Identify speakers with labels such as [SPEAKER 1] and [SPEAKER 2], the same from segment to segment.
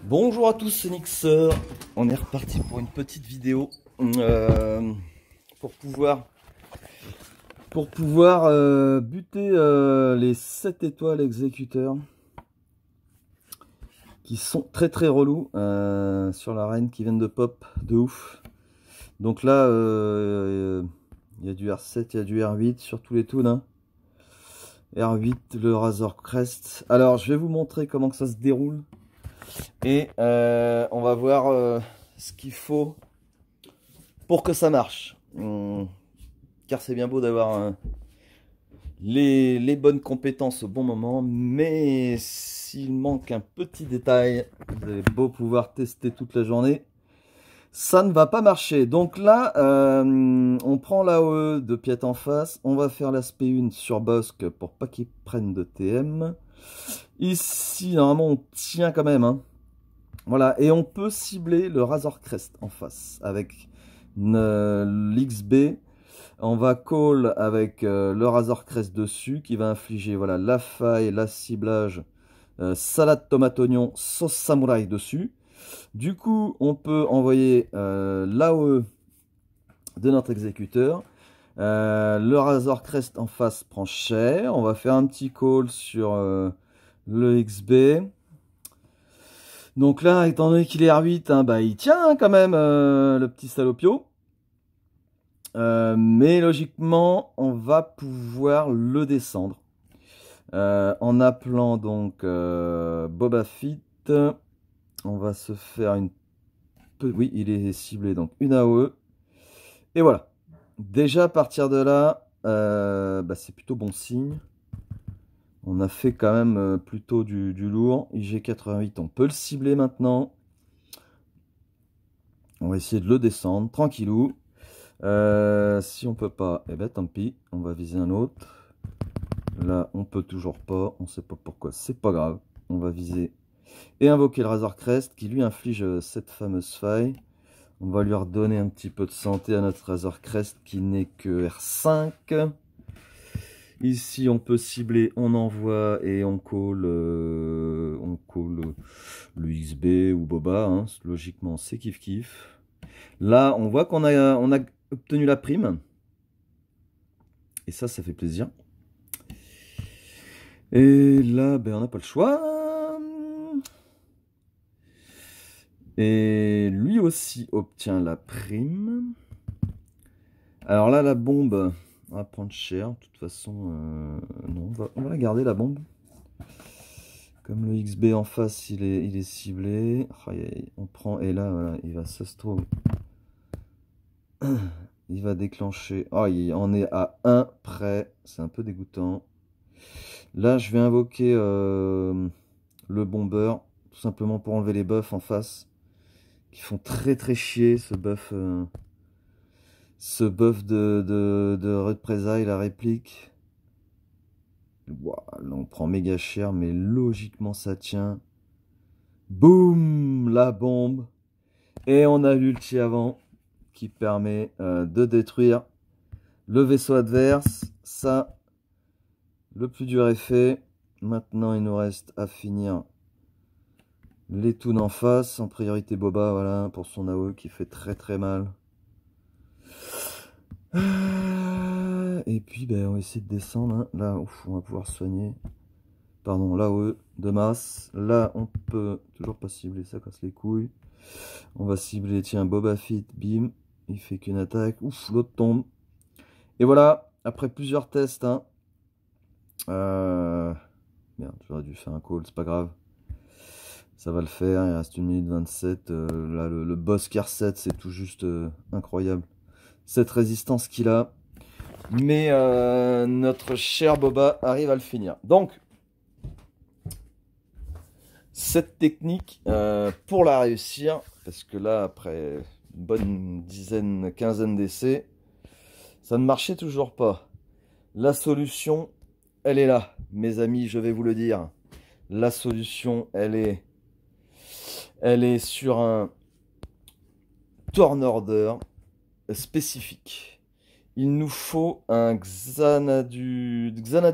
[SPEAKER 1] Bonjour à tous, c'est Nixer. On est reparti pour une petite vidéo pour pouvoir buter les 7 étoiles exécuteurs qui sont très très relous sur l'arène, qui viennent de pop de ouf. Donc là il y a du R7, il y a du R8 sur tous les toons, hein. R8, le Razor Crest. Alors je vais vous montrer comment que ça se déroule. Et on va voir ce qu'il faut pour que ça marche. Car c'est bien beau d'avoir les bonnes compétences au bon moment, mais s'il manque un petit détail, vous avez beau pouvoir tester toute la journée, ça ne va pas marcher. Donc là, on prend l'AOE de piète en face, on va faire l'aspect 1 sur Bosque pour pas qu'il prenne de TM. Ici, normalement, on tient quand même, hein. Voilà, et on peut cibler le Razor Crest en face avec l'XB. On va call avec le Razor Crest dessus qui va infliger voilà, la faille, la ciblage, salade tomate oignon, sauce samouraï dessus. Du coup, on peut envoyer l'AOE de notre exécuteur. Le Razor Crest en face prend cher. On va faire un petit call sur le XB. Donc là, étant donné qu'il est R8, hein, bah, il tient hein, quand même le petit salopio. Mais logiquement, on va pouvoir le descendre. En appelant donc Boba Fett, on va se faire une... Oui, il est ciblé, donc une AOE. Et voilà. Déjà, à partir de là, bah, c'est plutôt bon signe. On a fait quand même plutôt du lourd. IG88, on peut le cibler maintenant. On va essayer de le descendre, tranquillou. Si on peut pas, eh ben tant pis, on va viser un autre. Là, on peut toujours pas, on sait pas pourquoi, c'est pas grave. On va viser et invoquer le Razor Crest qui lui inflige cette fameuse faille. On va lui redonner un petit peu de santé à notre Razor Crest qui n'est que R5. Ici, on peut cibler, on envoie et on call le XB ou Boba. Hein. Logiquement, c'est kiff kiff. Là, on voit qu'on a obtenu la prime. Et ça fait plaisir. Et là, ben, on n'a pas le choix. Et lui aussi obtient la prime. Alors là, la bombe... On va prendre cher, de toute façon, non, on va la garder la bombe. Comme le XB en face, il est ciblé. On prend, et là, voilà, il va s'astro. Il va déclencher. Oh, on est à 1 près, c'est un peu dégoûtant. Là, je vais invoquer le bomber, tout simplement pour enlever les buffs en face, qui font très très chier, ce buff de représailles, la réplique. Wow, là on prend méga cher, mais logiquement ça tient. Boum, la bombe. Et on a l'ulti avant qui permet de détruire le vaisseau adverse. Ça, le plus dur est fait. Maintenant il nous reste à finir les toons en face. En priorité Boba, voilà, pour son AOE qui fait très très mal. Et puis ben, on va essayer de descendre, hein. Là ouf, on va pouvoir soigner. Pardon, l'AOE de masse. Là on peut toujours pas cibler, ça casse les couilles. On va cibler, tiens, Boba Fett, bim. Il fait qu'une attaque, ouf, l'autre tombe. Et voilà, après plusieurs tests, hein. Merde, j'aurais dû faire un call, c'est pas grave. Ça va le faire, il reste 1 minute 27. Là le boss R7, c'est tout juste incroyable. Cette résistance qu'il a. Mais notre cher Boba arrive à le finir. Donc, cette technique, pour la réussir, parce que là, après une bonne dizaine, quinzaine d'essais, ça ne marchait toujours pas. La solution, elle est là, mes amis, je vais vous le dire. La solution, elle est sur un turn order spécifique. Il nous faut un Xanadu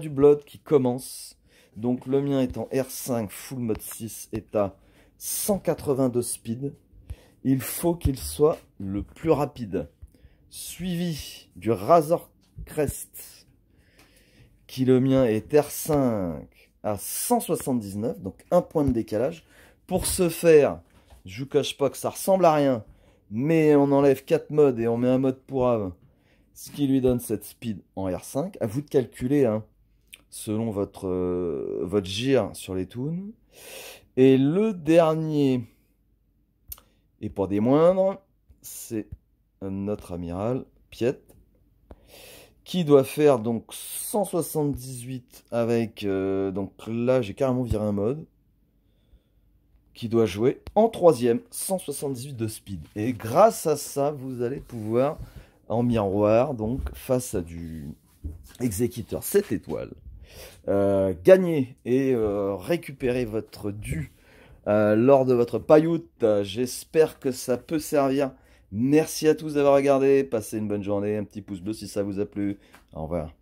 [SPEAKER 1] Blood qui commence. Donc le mien est en R5 full mode 6 état 182 speed. Il faut qu'il soit le plus rapide. Suivi du Razor Crest, qui le mien est R5 à 179, donc un point de décalage. Pour ce faire, je vous cache pas que ça ressemble à rien, mais on enlève 4 modes et on met un mode pour ave, ce qui lui donne cette speed en R5. À vous de calculer, hein, selon votre gire sur les tunes. Et le dernier, et pas des moindres, c'est notre amiral Piet, qui doit faire donc 178 avec, donc là j'ai carrément viré un mode, qui doit jouer en troisième, 178 de speed. Et grâce à ça, vous allez pouvoir, en miroir, donc face à du exécuteur 7 étoiles, gagner et récupérer votre dû lors de votre payout. J'espère que ça peut servir. Merci à tous d'avoir regardé. Passez une bonne journée. Un petit pouce bleu si ça vous a plu. Au revoir.